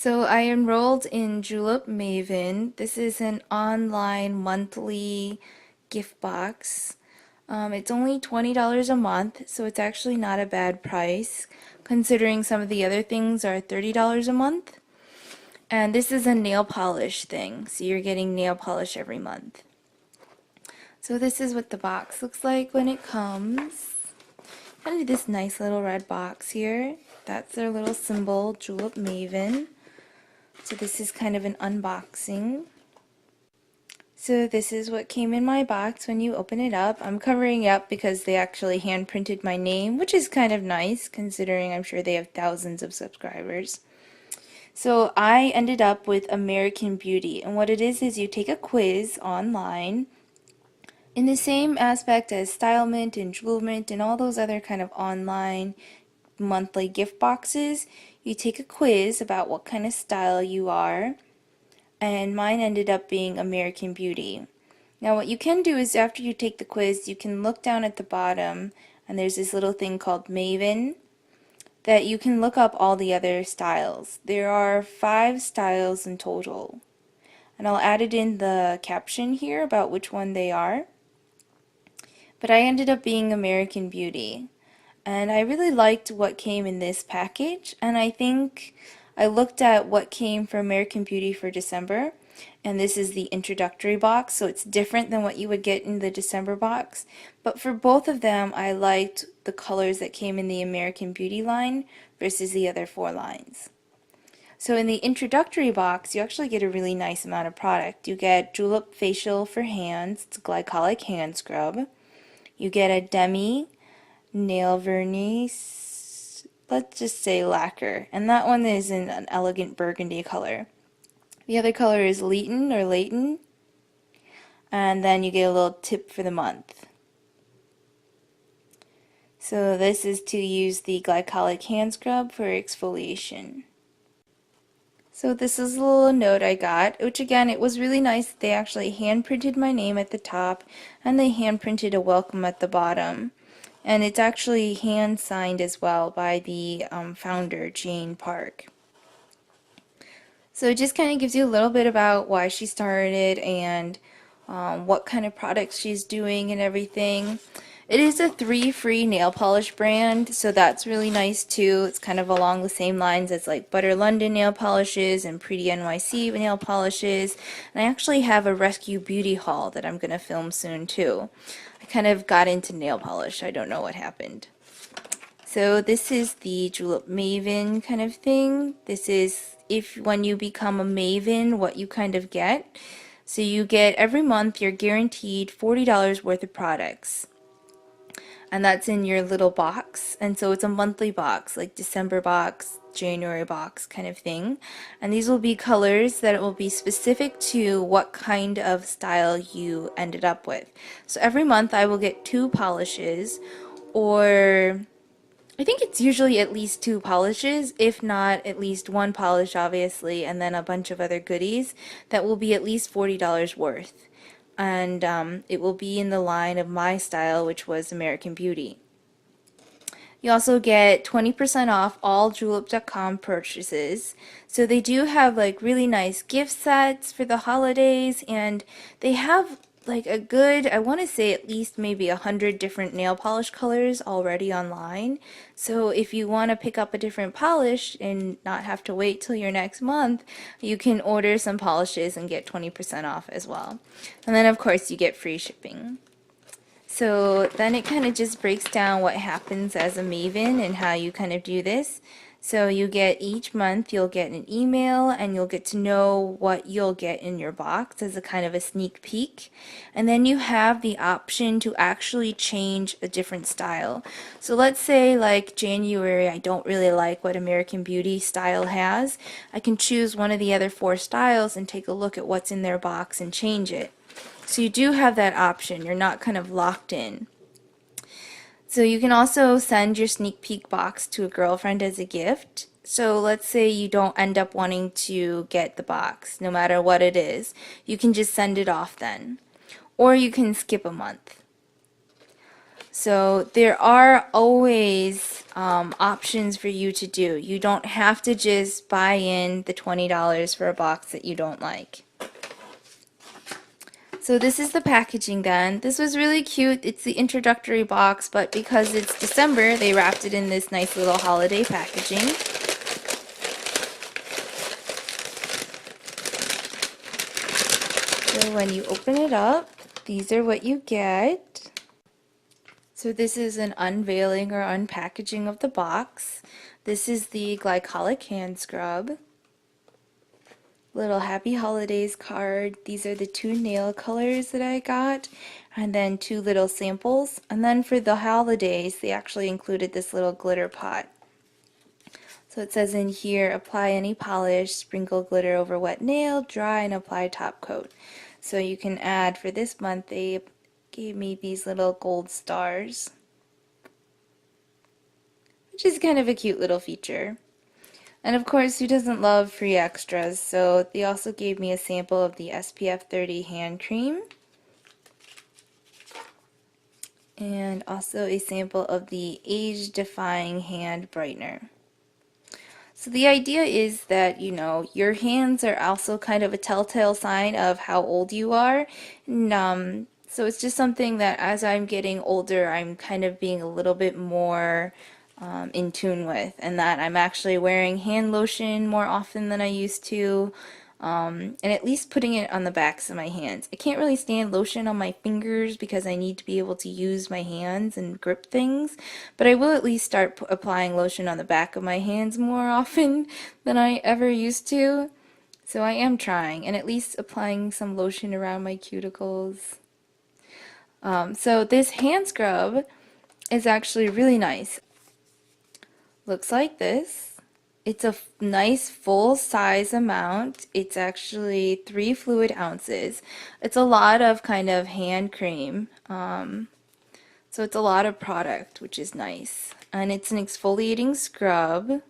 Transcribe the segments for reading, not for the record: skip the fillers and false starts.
So I enrolled in Julep Maven. This is an online monthly gift box. It's only $20 a month, so it's actually not a bad price considering some of the other things are $30 a month. And this is a nail polish thing, so you're getting nail polish every month. So this is what the box looks like when it comes. Kind of this nice little red box here. That's their little symbol, Julep Maven. So this is kind of an unboxing. So this is what came in my box when you open it up. I'm covering it up because they actually hand printed my name, which is kind of nice considering I'm sure they have thousands of subscribers. So I ended up with American Beauty, and what it is you take a quiz online in the same aspect as Stylement and Jewelment and all those other kind of online monthly gift boxes. You take a quiz about what kind of style you are, and mine ended up being American Beauty. Now what you can do is after you take the quiz, you can look down at the bottom and there's this little thing called Maven that you can look up all the other styles. There are 5 styles in total. And I'll add it in the caption here about which one they are. But I ended up being American Beauty. And I really liked what came in this package, and I think I looked at what came for American Beauty for December, and this is the introductory box, so it's different than what you would get in the December box. But for both of them, I liked the colors that came in the American Beauty line versus the other 4 lines. So in the introductory box, you actually get a really nice amount of product. You get Julep Facial for hands, it's a glycolic hand scrub. You get a Demi nail vernice, let's just say lacquer, and that one is in an elegant burgundy color. The other color is Leighton, and then you get a little tip for the month. So this is to use the glycolic hand scrub for exfoliation. So this is a little note I got, which again, it was really nice. They actually hand printed my name at the top, and they hand printed a welcome at the bottom. And it's actually hand signed as well by the founder, Jane Park. So it just kind of gives you a little bit about why she started and what kind of products she's doing and everything. It is a 3 free nail polish brand, so that's really nice too. It's kind of along the same lines as like Butter London nail polishes and Pretty NYC nail polishes. And I actually have a Rescue Beauty haul that I'm going to film soon too. I kind of got into nail polish. I don't know what happened. So this is the Julep Maven kind of thing. This is if when you become a Maven, what you kind of get. So you get every month you're guaranteed $40 worth of products. And that's in your little box, and so it's a monthly box, like December box, January box kind of thing. And these will be colors that will be specific to what kind of style you ended up with. So every month I will get 2 polishes, or I think it's usually at least 2 polishes, if not at least 1 polish obviously, and then a bunch of other goodies that will be at least $40 worth. And it will be in the line of my style, which was American Beauty. You also get 20% off all julep.com purchases. So they do have like really nice gift sets for the holidays, and they have like a good, I want to say at least maybe 100 different nail polish colors already online. So if you want to pick up a different polish and not have to wait till your next month, you can order some polishes and get 20% off as well. And then of course you get free shipping. So then it kind of just breaks down what happens as a Maven and how you kind of do this. So you get each month you'll get an email and you'll get to know what you'll get in your box as a kind of a sneak peek. And then you have the option to actually change a different style. So let's say like January, I don't really like what American Beauty style has. I can choose one of the other 4 styles and take a look at what's in their box and change it. So you do have that option. You're not kind of locked in. So you can also send your sneak peek box to a girlfriend as a gift. So let's say you don't end up wanting to get the box, no matter what it is. You can just send it off then. Or you can skip a month. So there are always options for you to do. You don't have to just buy in the $20 for a box that you don't like. So this is the packaging done. This was really cute. It's the introductory box, but because it's December, they wrapped it in this nice little holiday packaging. So when you open it up, these are what you get. So this is an unveiling or unpackaging of the box. This is the glycolic hand scrub. Little happy holidays card. These are the 2 nail colors that I got, and then 2 little samples. And then for the holidays, they actually included this little glitter pot. So it says in here, apply any polish, sprinkle glitter over wet nail, dry, and apply top coat. So you can add, for this month, they gave me these little gold stars, which is kind of a cute little feature. And of course, who doesn't love free extras? So they also gave me a sample of the SPF 30 hand cream, and also a sample of the age-defying hand brightener. So the idea is that, you know, your hands are also kind of a telltale sign of how old you are. And so it's just something that as I'm getting older, I'm kind of being a little bit more in tune with, and that I'm actually wearing hand lotion more often than I used to. And at least putting it on the backs of my hands. I can't really stand lotion on my fingers because I need to be able to use my hands and grip things, but I will at least start applying lotion on the back of my hands more often than I ever used to. So I am trying, and at least applying some lotion around my cuticles. So this hand scrub is actually really nice. Looks like this. It's a nice full size amount. It's actually 3 fluid ounces. It's a lot of kind of hand cream. So it's a lot of product, which is nice. And it's an exfoliating scrub.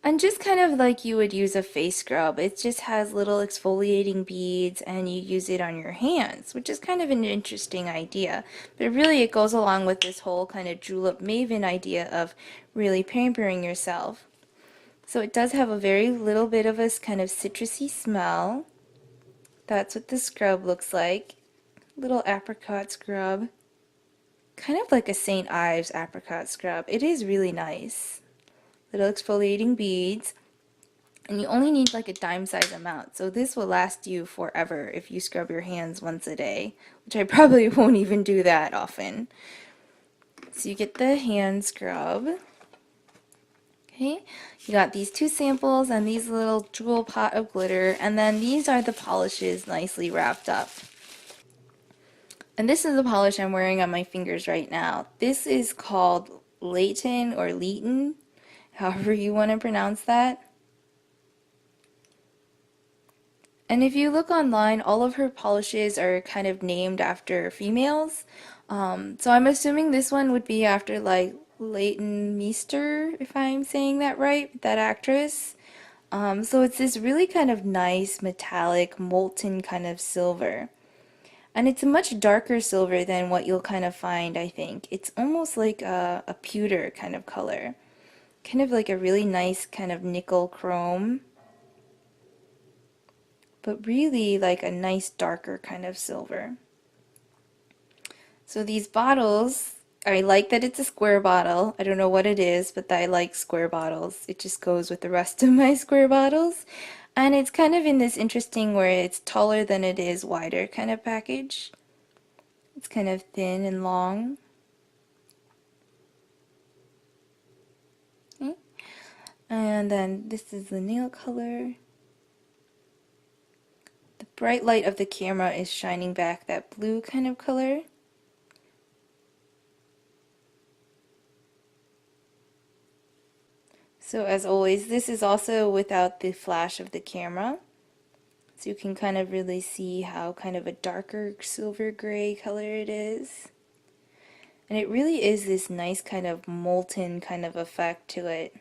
And just kind of like you would use a face scrub, it just has little exfoliating beads and you use it on your hands, which is kind of an interesting idea. But really it goes along with this whole kind of julep maven idea of really pampering yourself. So it does have a very little bit of a kind of citrusy smell. That's what the scrub looks like. Little apricot scrub. Kind of like a St. Ives apricot scrub. It is really nice. Little exfoliating beads, and you only need like a dime size amount, so this will last you forever if you scrub your hands once a day, which I probably won't even do that often. So you get the hand scrub. Okay, you got these 2 samples and these little jewel pot of glitter, and then these are the polishes nicely wrapped up. And this is the polish I'm wearing on my fingers right now. This is called Leighton or Leighton, however you want to pronounce that. And if you look online, all of her polishes are kind of named after females. So I'm assuming this one would be after like Leighton Meester, if I'm saying that right, that actress. So it's this really kind of nice metallic molten kind of silver. And it's a much darker silver than what you'll kind of find, I think. It's almost like a pewter kind of color. Kind of like a really nice kind of nickel chrome, but really like a nice darker kind of silver. So these bottles, I like that it's a square bottle. I don't know what it is, but I like square bottles. It just goes with the rest of my square bottles. And it's kind of in this interesting where it's taller than it is wider kind of package. It's kind of thin and long. Okay. And then this is the nail color. The bright light of the camera is shining back that blue kind of color. So as always, this is also without the flash of the camera. So you can kind of really see how kind of a darker silver gray color it is. And it really is this nice kind of molten kind of effect to it.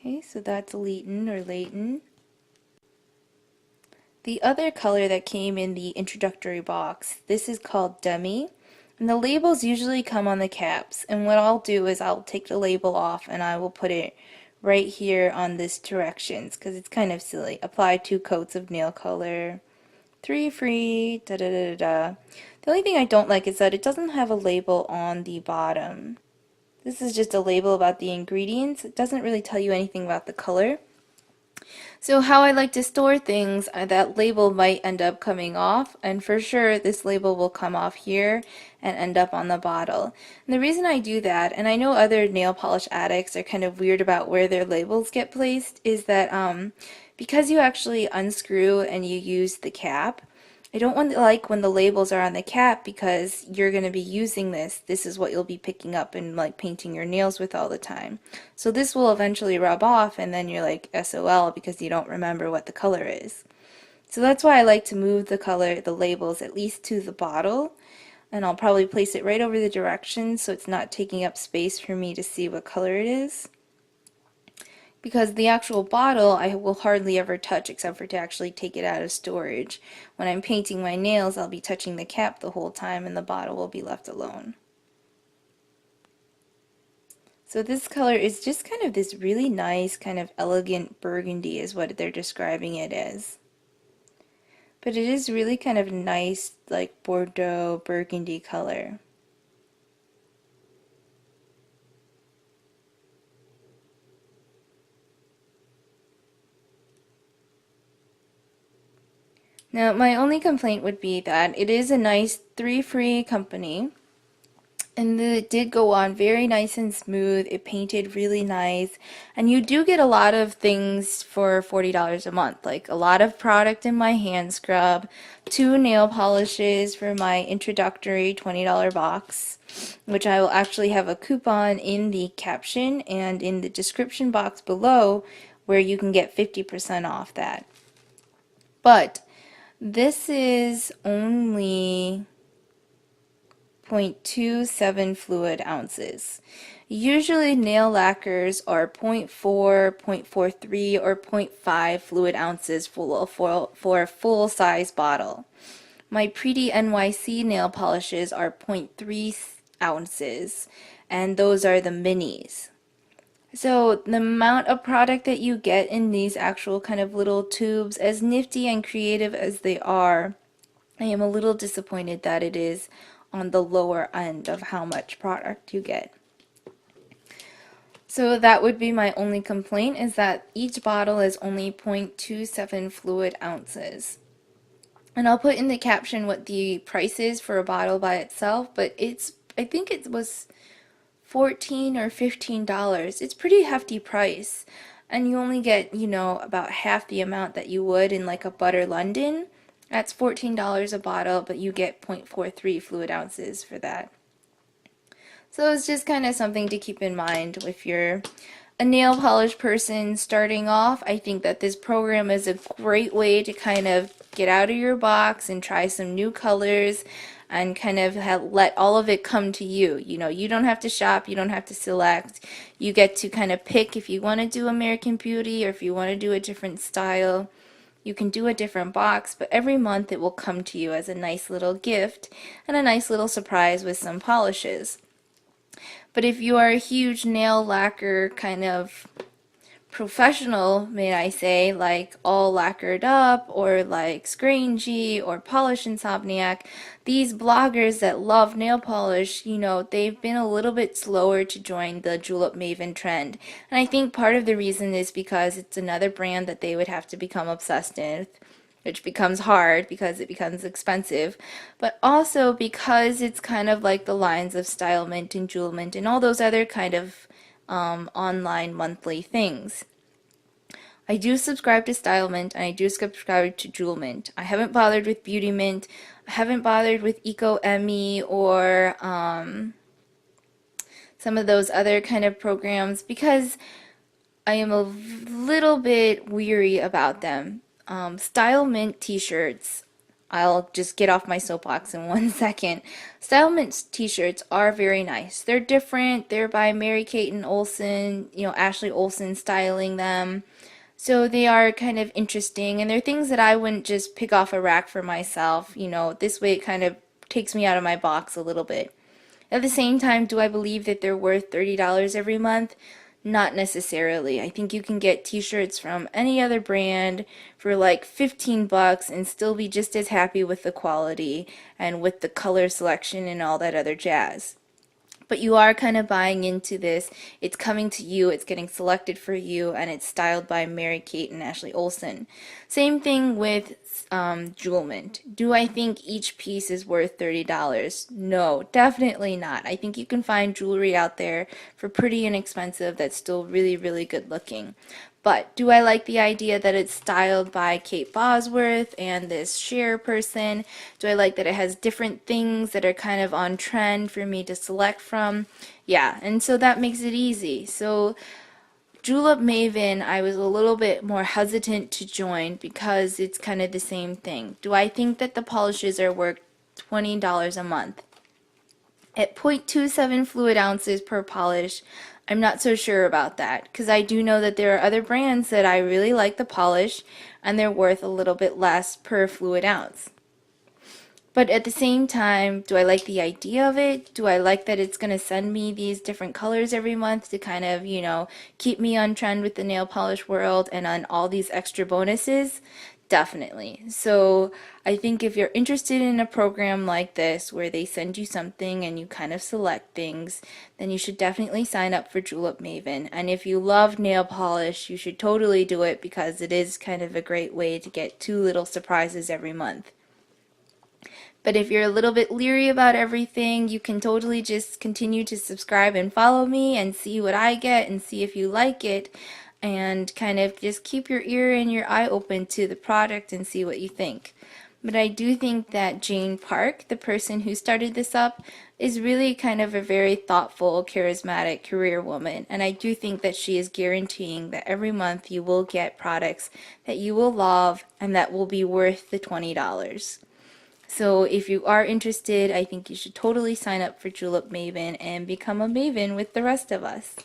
Okay, so that's Leighton or Layton. The other color that came in the introductory box, this is called Demi. And the labels usually come on the caps. And what I'll do is I'll take the label off and I will put it right here on this directions because it's kind of silly. Apply 2 coats of nail color. 3 free, da da da da da. The only thing I don't like is that it doesn't have a label on the bottom. This is just a label about the ingredients. It doesn't really tell you anything about the color. So how I like to store things, that label might end up coming off, and for sure this label will come off here and end up on the bottle. And the reason I do that, and I know other nail polish addicts are kind of weird about where their labels get placed, is that because you actually unscrew and you use the cap, I don't want to like when the labels are on the cap because you're going to be using this. This is what you'll be picking up and like painting your nails with all the time. So this will eventually rub off and then you're like SOL because you don't remember what the color is. So that's why I like to move the color, the labels at least to the bottle. And I'll probably place it right over the directions so it's not taking up space for me to see what color it is. Because the actual bottle I will hardly ever touch except for to actually take it out of storage. When I'm painting my nails, I'll be touching the cap the whole time and the bottle will be left alone. So this color is just kind of this really nice, kind of elegant burgundy is what they're describing it as. But it is really kind of nice, like Bordeaux burgundy color. Now, my only complaint would be that it is a nice 3-free company, and it did go on very nice and smooth. It painted really nice, and you do get a lot of things for $40 a month, like a lot of product in my hand scrub, 2 nail polishes for my introductory $20 box, which I will actually have a coupon in the caption and in the description box below where you can get 50% off that. But this is only 0.27 fluid ounces. Usually nail lacquers are 0.4, 0.43, or 0.5 fluid ounces for a full size bottle. My Pretty NYC nail polishes are 0.3 ounces, and those are the minis. So the amount of product that you get in these actual kind of little tubes, as nifty and creative as they are, I am a little disappointed that it is on the lower end of how much product you get. So that would be my only complaint, is that each bottle is only 0.27 fluid ounces. And I'll put in the caption what the price is for a bottle by itself, but I think it was $14 or $15. It's pretty hefty price. And you only get, about half the amount that you would in like a Butter London. That's $14 a bottle, but you get 0.43 fluid ounces for that. So it's just kind of something to keep in mind if you're a nail polish person starting off. I think that this program is a great way to kind of get out of your box and try some new colors and kind of let all of it come to you. You don't have to shop, you don't have to select. You get to kind of pick if you want to do American Beauty or if you want to do a different style. You can do a different box, but every month it will come to you as a nice little gift and a nice little surprise with some polishes. But if you are a huge nail lacquer kind of professional, may I say, like All Lacquered Up or like Scrangy or Polish Insomniac, these bloggers that love nail polish, they've been a little bit slower to join the julep maven trend. And I think part of the reason is because it's another brand that they would have to become obsessed with, which becomes hard because it becomes expensive, but also because it's kind of like the lines of Style Mint and Jewel Mint and all those other kind of online monthly things. I do subscribe to Style Mint and I do subscribe to Jewel Mint. I haven't bothered with Beauty Mint. I haven't bothered with Eco Emmy or some of those other kind of programs because I am a little bit weary about them. Style Mint t-shirts I'll just get off my soapbox in 1 second. Stylements t-shirts are very nice. They're different. They're by Mary-Kate and Olsen, Ashley Olsen styling them. So they are kind of interesting, and they're things that I wouldn't just pick off a rack for myself. This way it kind of takes me out of my box a little bit. At the same time, do I believe that they're worth $30 every month? Not necessarily. I think you can get t-shirts from any other brand for like 15 bucks and still be just as happy with the quality and with the color selection and all that other jazz. But you are kind of buying into this. It's coming to you, it's getting selected for you, and it's styled by Mary Kate and Ashley Olsen. Same thing with Jewelment. Do I think each piece is worth $30? No, definitely not. I think you can find jewelry out there for pretty inexpensive that's still really, really good looking. But do I like the idea that it's styled by Kate Bosworth and this Cher person? Do I like that it has different things that are kind of on trend for me to select from? Yeah, and so that makes it easy. So Julep Maven, I was a little bit more hesitant to join because it's kind of the same thing. Do I think that the polishes are worth $20 a month? At 0.27 fluid ounces per polish, I'm not so sure about that because I do know that there are other brands that I really like the polish and they're worth a little bit less per fluid ounce. But at the same time, do I like the idea of it? Do I like that it's going to send me these different colors every month to kind of, keep me on trend with the nail polish world and on all these extra bonuses? Definitely. So I think if you're interested in a program like this where they send you something and you kind of select things, then you should definitely sign up for Julep Maven. And if you love nail polish, you should totally do it because it is kind of a great way to get two little surprises every month. But if you're a little bit leery about everything, you can totally just continue to subscribe and follow me and see what I get and see if you like it and kind of just keep your ear and your eye open to the product and see what you think. But I do think that Jane Park, the person who started this up, is really kind of a very thoughtful, charismatic career woman. And I do think that she is guaranteeing that every month you will get products that you will love and that will be worth the $20. So if you are interested, I think you should totally sign up for Julep Maven and become a maven with the rest of us.